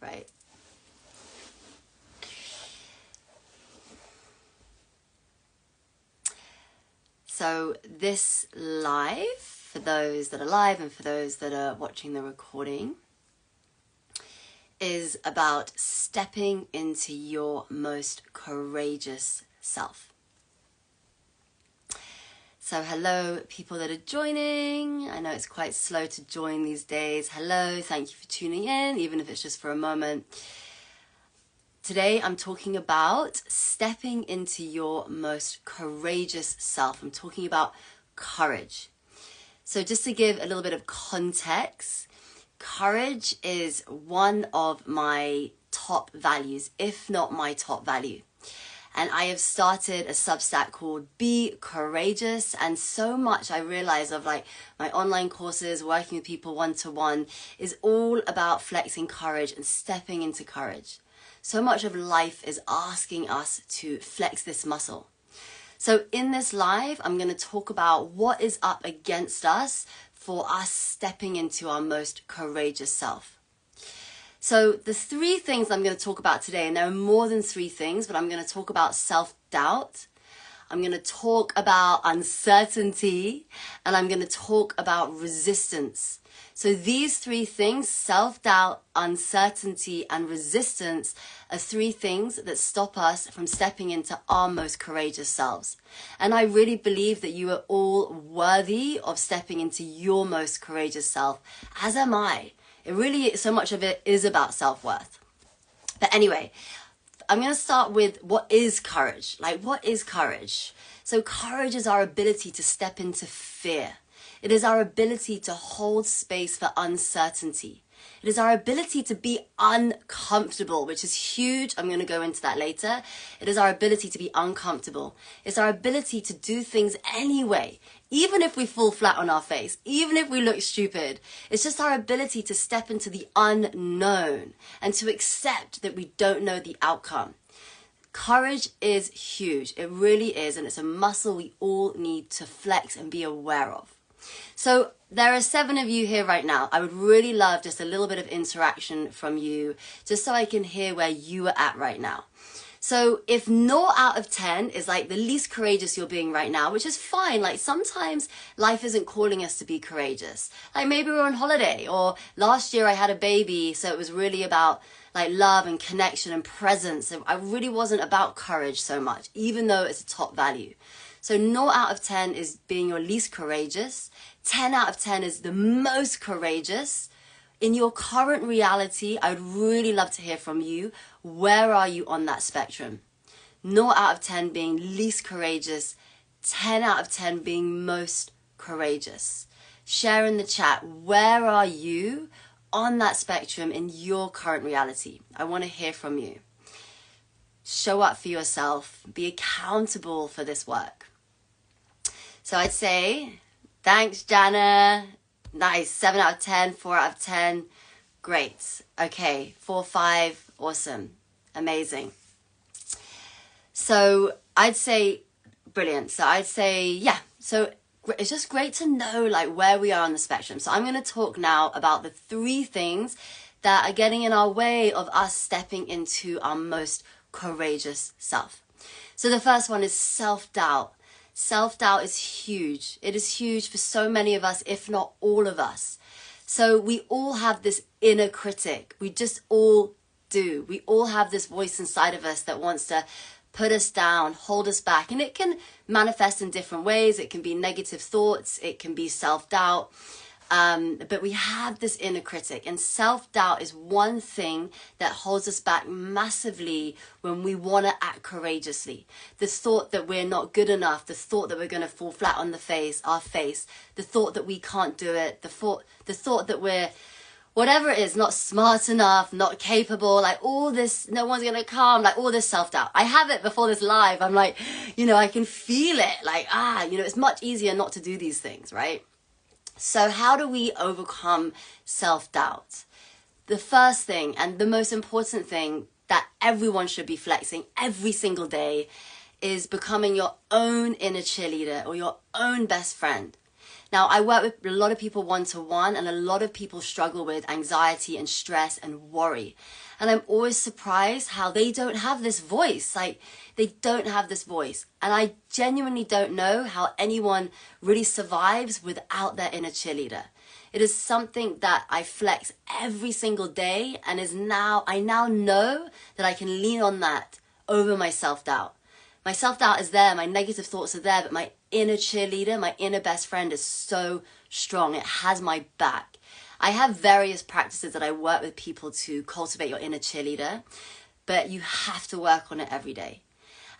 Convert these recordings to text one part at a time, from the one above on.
right? So this live, for those that are live and for those that are watching the recording, is about stepping into your most courageous self. So hello, people that are joining. I know it's quite slow to join these days. Hello, thank you for tuning in, even if it's just for a moment. Today, I'm talking about stepping into your most courageous self. I'm talking about courage. So just to give a little bit of context, courage is one of my top values, if not my top value. And I have started a Substack called Be Courageous. And so much I realize of like my online courses, working with people one-to-one, is all about flexing courage and stepping into courage. So much of life is asking us to flex this muscle. So in this live, I'm going to talk about what is up against us for us stepping into our most courageous self. So the three things I'm going to talk about today, and there are more than three things, but I'm going to talk about self-doubt, I'm going to talk about uncertainty, and I'm going to talk about resistance. So these three things, self-doubt, uncertainty, and resistance, are three things that stop us from stepping into our most courageous selves. And I really believe that you are all worthy of stepping into your most courageous self, as am I. It really, so much of it is about self-worth. But anyway, I'm going to start with what is courage? Like, what is courage? So courage is our ability to step into fear. It is our ability to hold space for uncertainty. It is our ability to be uncomfortable, which is huge. I'm going to go into that later. It is our ability to be uncomfortable. It's our ability to do things anyway, even if we fall flat on our face, even if we look stupid. It's just our ability to step into the unknown and to accept that we don't know the outcome. Courage is huge. It really is. And it's a muscle we all need to flex and be aware of. So there are 7 of you here right now. I would really love just a little bit of interaction from you, just so I can hear where you are at right now. So if 0 out of 10 is like the least courageous you're being right now, which is fine. Like sometimes life isn't calling us to be courageous. Like maybe we're on holiday, or last year I had a baby. So it was really about like love and connection and presence. I really wasn't about courage so much, even though it's a top value. So 0 out of 10 is being your least courageous. 10 out of 10 is the most courageous. In your current reality, I would really love to hear from you. Where are you on that spectrum? 0 out of 10 being least courageous. 10 out of 10 being most courageous. Share in the chat. Where are you on that spectrum in your current reality? I want to hear from you. Show up for yourself. Be accountable for this work. So I'd say, thanks, Jana. Nice. 7 out of 10, 4 out of 10. Great. Okay. 4, 5. Awesome. Amazing. So I'd say, brilliant. So I'd say, yeah. So it's just great to know like where we are on the spectrum. So I'm going to talk now about the 3 things that are getting in our way of us stepping into our most courageous self. So the first one is self-doubt. Self-doubt is huge. It is huge for so many of us, if not all of us. So we all have this inner critic. We just all do. We all have this voice inside of us that wants to put us down, hold us back. And it can manifest in different ways. It can be negative thoughts. It can be self-doubt. But we have this inner critic, and self-doubt is one thing that holds us back massively when we want to act courageously. The thought that we're not good enough, the thought that we're going to fall flat on our face, the thought that we can't do it, the thought that we're, whatever it is, not smart enough, not capable, like all this, no one's going to come, like all this self-doubt. I have it before this live. I'm like, I can feel it, like, it's much easier not to do these things, right? So how do we overcome self-doubt? The first thing and the most important thing that everyone should be flexing every single day is becoming your own inner cheerleader or your own best friend. Now, I work with a lot of people one-to-one, and a lot of people struggle with anxiety and stress and worry. And I'm always surprised how they don't have this voice. Like, they don't have this voice. And I genuinely don't know how anyone really survives without their inner cheerleader. It is something that I flex every single day, and I now know that I can lean on that over my self-doubt. My self-doubt is there, my negative thoughts are there, but my inner cheerleader, my inner best friend is so strong. It has my back. I have various practices that I work with people to cultivate your inner cheerleader, but you have to work on it every day.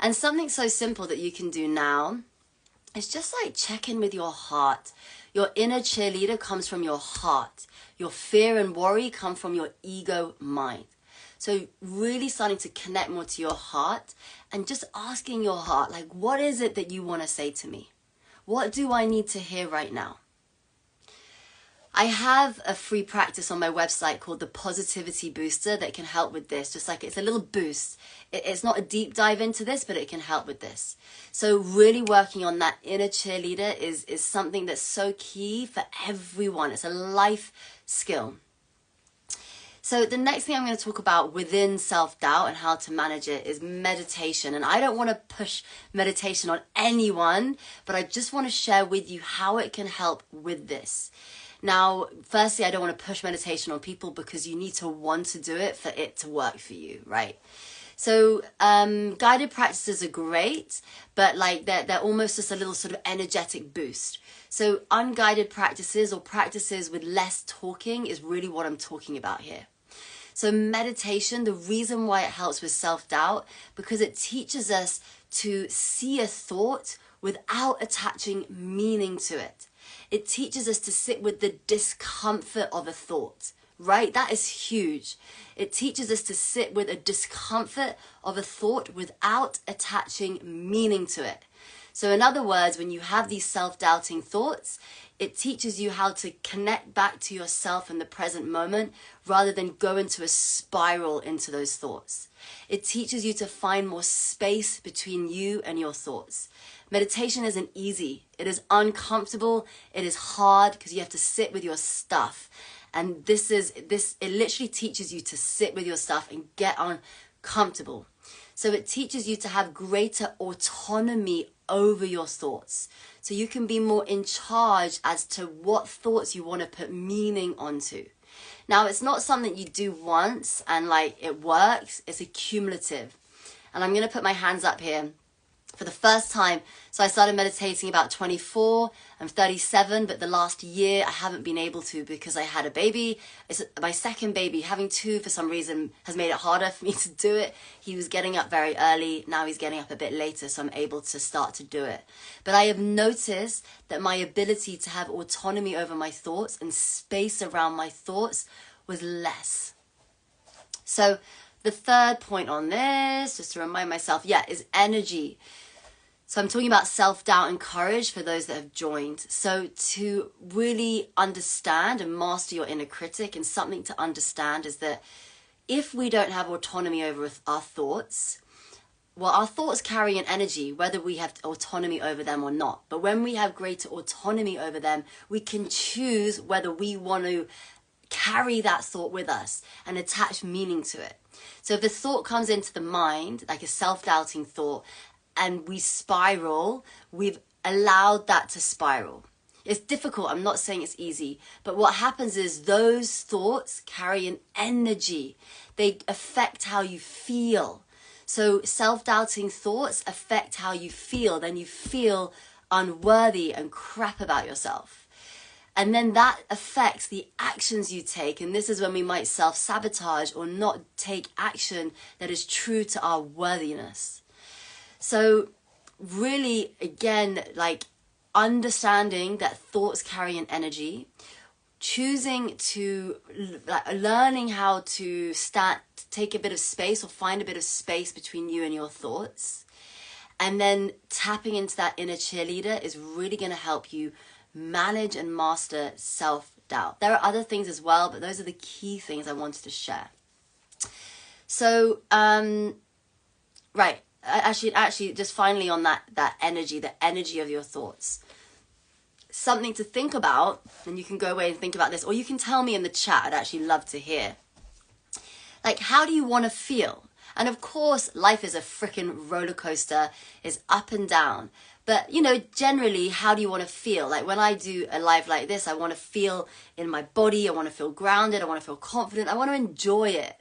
And something so simple that you can do now is just like check in with your heart. Your inner cheerleader comes from your heart. Your fear and worry come from your ego mind. So really starting to connect more to your heart and just asking your heart, like, what is it that you want to say to me? What do I need to hear right now? I have a free practice on my website called the Positivity Booster that can help with this. Just like it's a little boost. It's not a deep dive into this, but it can help with this. So really working on that inner cheerleader is something that's so key for everyone. It's a life skill. So the next thing I'm going to talk about within self-doubt and how to manage it is meditation. And I don't want to push meditation on anyone, but I just want to share with you how it can help with this. Now, firstly, I don't want to push meditation on people because you need to want to do it for it to work for you, right? So guided practices are great, but like they're almost just a little sort of energetic boost. So unguided practices or practices with less talking is really what I'm talking about here. So meditation, the reason why it helps with self-doubt, because it teaches us to see a thought without attaching meaning to it. It teaches us to sit with the discomfort of a thought, right? That is huge. It teaches us to sit with a discomfort of a thought without attaching meaning to it. So in other words, when you have these self-doubting thoughts, it teaches you how to connect back to yourself in the present moment rather than go into a spiral into those thoughts. It teaches you to find more space between you and your thoughts. Meditation isn't easy. It is uncomfortable. It is hard because you have to sit with your stuff. And it literally teaches you to sit with your stuff and get uncomfortable. So it teaches you to have greater autonomy over your thoughts. So you can be more in charge as to what thoughts you want to put meaning onto. Now, it's not something you do once and like it works. It's a cumulative. And I'm going to put my hands up here. For the first time, so I started meditating about 24, I'm 37, but the last year I haven't been able to because I had a baby. It's my second baby. Having two for some reason has made it harder for me to do it. He was getting up very early, now he's getting up a bit later, so I'm able to start to do it. But I have noticed that my ability to have autonomy over my thoughts and space around my thoughts was less. So the third point on this, just to remind myself, is energy. So I'm talking about self-doubt and courage for those that have joined. So to really understand and master your inner critic, and something to understand is that if we don't have autonomy over our thoughts, well, our thoughts carry an energy, whether we have autonomy over them or not. But when we have greater autonomy over them, we can choose whether we want to carry that thought with us and attach meaning to it. So if the thought comes into the mind, like a self-doubting thought, and we spiral, we've allowed that to spiral. It's difficult, I'm not saying it's easy, but what happens is those thoughts carry an energy. They affect how you feel. So self-doubting thoughts affect how you feel. Then you feel unworthy and crap about yourself. And then that affects the actions you take. And this is when we might self-sabotage or not take action that is true to our worthiness. So really, again, like understanding that thoughts carry an energy, choosing to, learning how to take a bit of space or find a bit of space between you and your thoughts, and then tapping into that inner cheerleader is really going to help you manage and master self-doubt. There are other things as well, but those are the key things I wanted to share. So, right. Actually, just finally on that energy, the energy of your thoughts. something to think about, and you can go away and think about this, or you can tell me in the chat. I'd actually love to hear. Like, how do you want to feel? And of course, life is a freaking roller coaster, it's up and down. But, you know, generally, how do you want to feel? Like when I do a live like this, I want to feel in my body, I want to feel grounded, I want to feel confident, I want to enjoy it.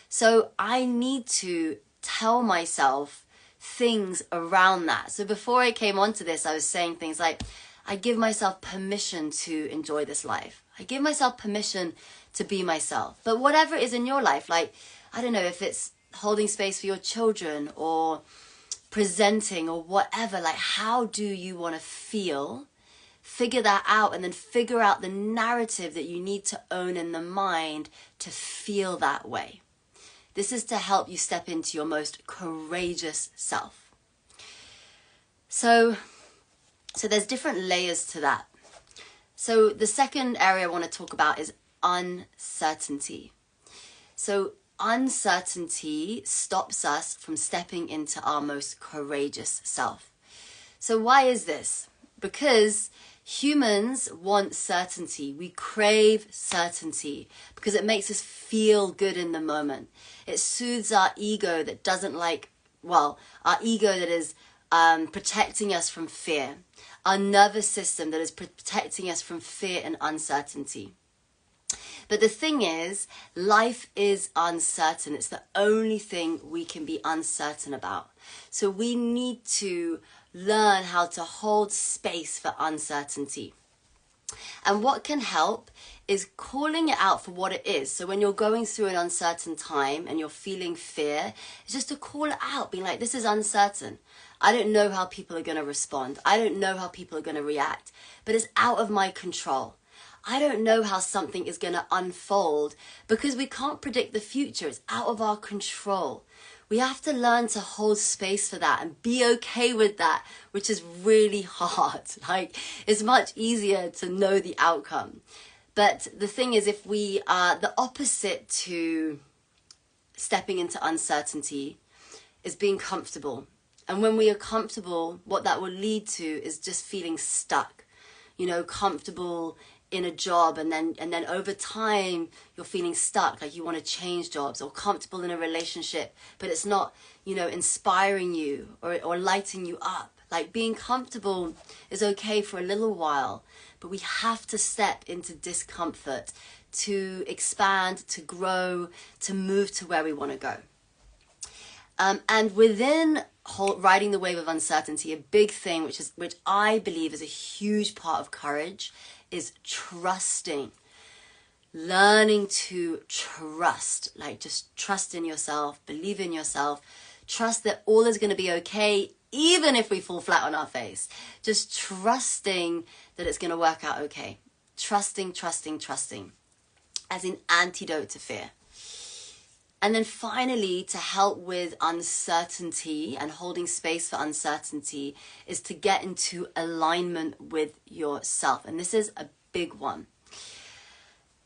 So I need to tell myself things around that. So before I came onto this, I was saying things like, I give myself permission to enjoy this life. I give myself permission to be myself. But whatever is in your life, like, I don't know, if it's holding space for your children or presenting or whatever, like, how do you want to feel? Figure that out, and then figure out the narrative that you need to own in the mind to feel that way. This is to help you step into your most courageous self. So there's different layers to that. So the second area I want to talk about is uncertainty. So uncertainty stops us from stepping into our most courageous self. So why is this? Because humans want certainty. We crave certainty because it makes us feel good in the moment. It soothes our ego that doesn't like, well, our ego that is protecting us from fear. Our nervous system that is protecting us from fear and uncertainty. But the thing is, life is uncertain. It's the only thing we can be uncertain about. So we need to learn how to hold space for uncertainty. And what can help is calling it out for what it is. So when you're going through an uncertain time and you're feeling fear, it's just to call it out, being like, this is uncertain. I don't know how people are going to respond. I don't know how people are going to react, but it's out of my control. I don't know how something is going to unfold because we can't predict the future. It's out of our control. We have to learn to hold space for that and be okay with that, which is really hard. Like, it's much easier to know the outcome. But the thing is, if we are the opposite to stepping into uncertainty is being comfortable. And when we are comfortable, what that will lead to is just feeling stuck, you know, comfortable in a job, and then over time you're feeling stuck, like you want to change jobs, or comfortable in a relationship, but it's not, you know, inspiring you or lighting you up. Like, being comfortable is okay for a little while, but we have to step into discomfort to expand, to grow, to move to where we want to go. And within riding the wave of uncertainty, a big thing, which I believe is a huge part of courage, is trusting. Learning to trust, like just trust in yourself, believe in yourself, trust that all is going to be okay, even if we fall flat on our face. Just trusting that it's going to work out okay. Trusting as an antidote to fear. And then finally, to help with uncertainty and holding space for uncertainty is to get into alignment with yourself. And this is a big one.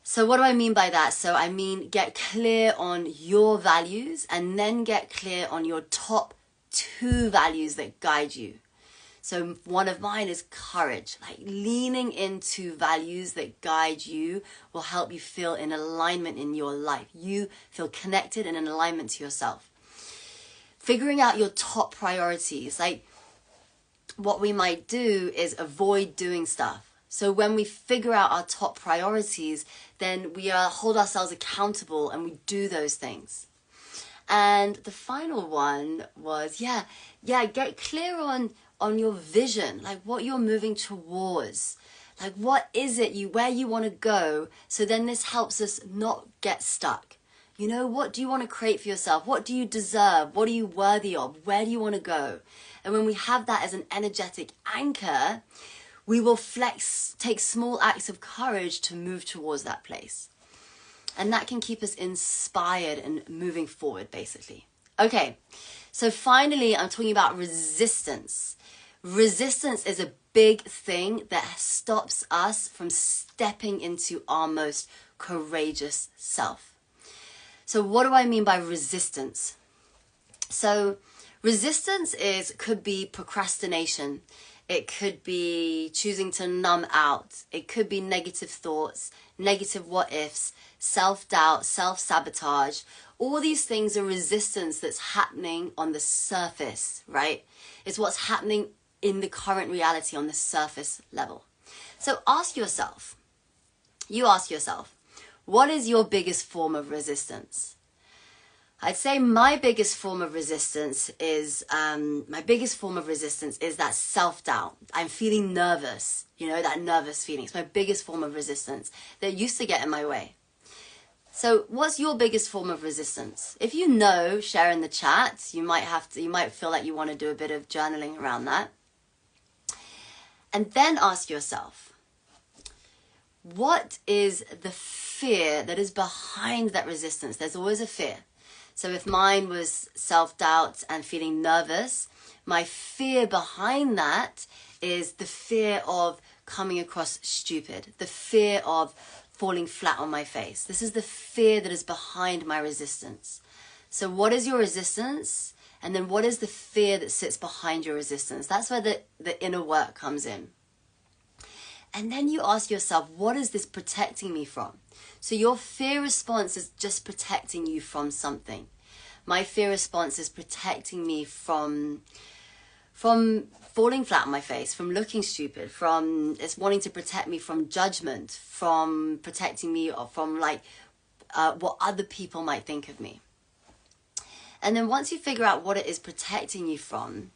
So what do I mean by that? So I mean, get clear on your values and then get clear on your top 2 values that guide you. So one of mine is courage. Like, leaning into values that guide you will help you feel in alignment in your life. You feel connected and in alignment to yourself. Figuring out your top priorities. Like, what we might do is avoid doing stuff. So when we figure out our top priorities, then we hold ourselves accountable and we do those things. And the final one was, get clear on your vision, like what you're moving towards. Like, what is it where you want to go? So then this helps us not get stuck. You know, what do you want to create for yourself? What do you deserve? What are you worthy of? Where do you want to go? And when we have that as an energetic anchor, we will take small acts of courage to move towards that place. And that can keep us inspired and moving forward, basically. Okay, so finally, I'm talking about resistance. Resistance is a big thing that stops us from stepping into our most courageous self. So what do I mean by resistance? So resistance could be procrastination. It could be choosing to numb out. It could be negative thoughts, negative what ifs, self-doubt, self-sabotage. All these things are resistance that's happening on the surface, right? It's what's happening in the current reality on the surface level. So you ask yourself, what is your biggest form of resistance? I'd say my biggest form of resistance is that self-doubt. I'm feeling nervous, that nervous feeling. It's my biggest form of resistance that used to get in my way. So what's your biggest form of resistance? If you know, share in the chat. You might feel like you want to do a bit of journaling around that. And then ask yourself, what is the fear that is behind that resistance? There's always a fear. So if mine was self-doubt and feeling nervous, my fear behind that is the fear of coming across stupid, the fear of falling flat on my face. This is the fear that is behind my resistance. So what is your resistance? And then what is the fear that sits behind your resistance? That's where the inner work comes in. And then you ask yourself, what is this protecting me from? So your fear response is just protecting you from something. My fear response is protecting me from falling flat on my face, from looking stupid, it's wanting to protect me from judgment, from protecting me from what other people might think of me. And then once you figure out what it is protecting you from,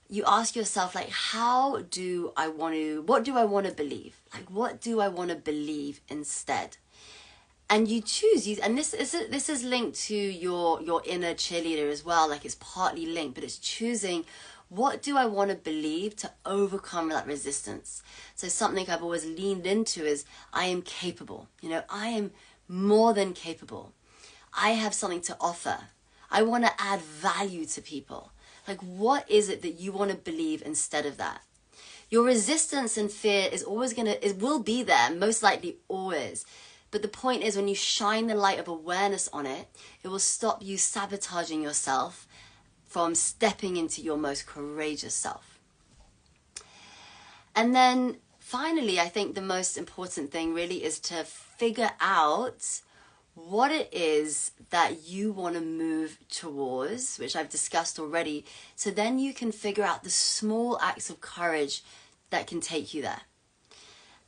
you ask yourself, what do I want to believe? What do I want to believe instead? And you choose, and this is linked to your inner cheerleader as well. It's partly linked, but it's choosing, what do I want to believe to overcome that resistance? So something I've always leaned into is, I am capable. I am more than capable. I have something to offer. I want to add value to people. What is it that you want to believe instead of that? Your resistance and fear is always it will be there, most likely always. But the point is, when you shine the light of awareness on it, it will stop you sabotaging yourself from stepping into your most courageous self. And then finally, I think the most important thing really is to figure out what it is that you want to move towards, which I've discussed already. So then you can figure out the small acts of courage that can take you there.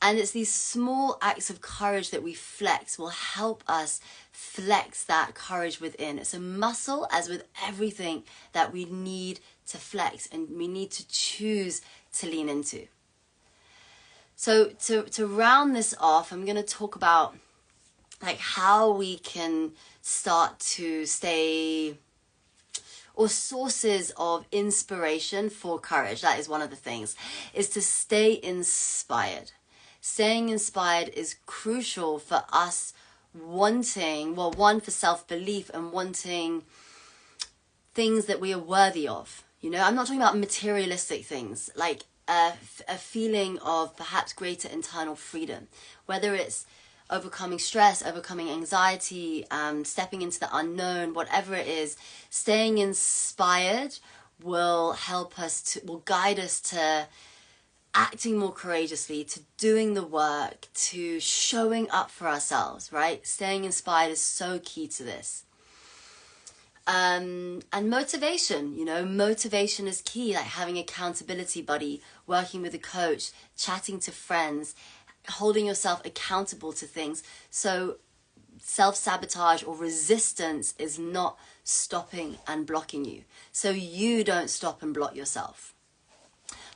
And it's these small acts of courage that we flex will help us flex that courage within. It's a muscle, as with everything, that we need to flex and we need to choose to lean into. So to round this off, I'm going to talk about how we can start to sources of inspiration for courage. That is one of the things, is to stay inspired. Staying inspired is crucial for us wanting, one, for self-belief and wanting things that we are worthy of. I'm not talking about materialistic things, like a feeling of perhaps greater internal freedom, whether it's overcoming stress, overcoming anxiety, stepping into the unknown, whatever it is. Staying inspired will guide us to acting more courageously, to doing the work, to showing up for ourselves, right? Staying inspired is so key to this. And motivation, motivation is key, like having an accountability buddy, working with a coach, chatting to friends, holding yourself accountable to things. So self-sabotage or resistance is not stopping and blocking you. So you don't stop and block yourself.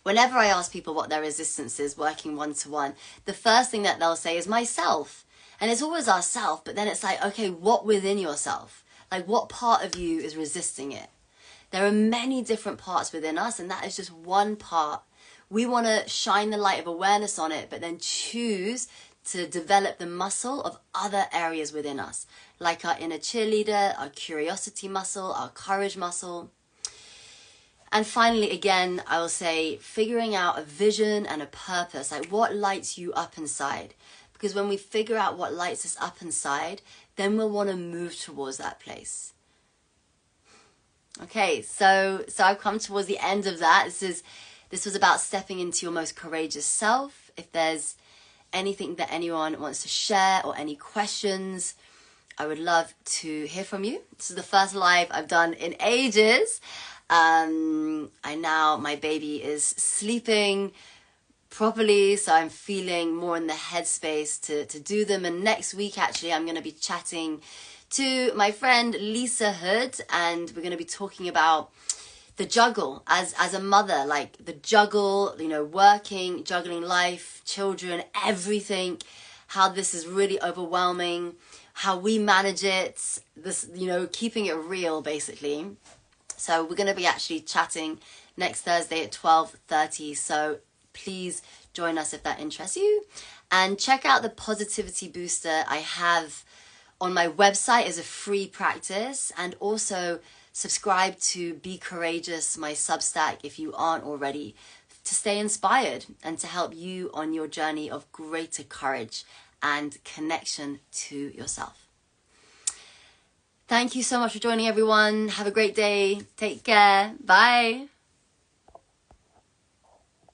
Whenever I ask people what their resistance is working one-to-one, the first thing that they'll say is myself. And it's always ourself, but then it's okay, what within yourself? What part of you is resisting it? There are many different parts within us, and that is just one part. We want to shine the light of awareness on it, but then choose to develop the muscle of other areas within us, like our inner cheerleader, our curiosity muscle, our courage muscle. And finally, again, I will say, figuring out a vision and a purpose, what lights you up inside. Because when we figure out what lights us up inside, then we'll want to move towards that place. Okay, so I've come towards the end of that. This This was about stepping into your most courageous self. If there's anything that anyone wants to share or any questions, I would love to hear from you. This is the first live I've done in ages. My baby is sleeping properly, so I'm feeling more in the headspace to do them. And next week, actually, I'm going to be chatting to my friend Lisa Hood, and we're going to be talking about the juggle as a mother, like the juggle, working, juggling life, children, everything, how this is really overwhelming, how we manage it, this, keeping it real, basically. So we're going to be actually chatting next Thursday at 12:30. So please join us if that interests you. And check out the Positivity Booster I have on my website as a free practice. And also subscribe to Be Courageous, my Substack, if you aren't already, to stay inspired and to help you on your journey of greater courage and connection to yourself. Thank you so much for joining, everyone. Have a great day. Take care. Bye.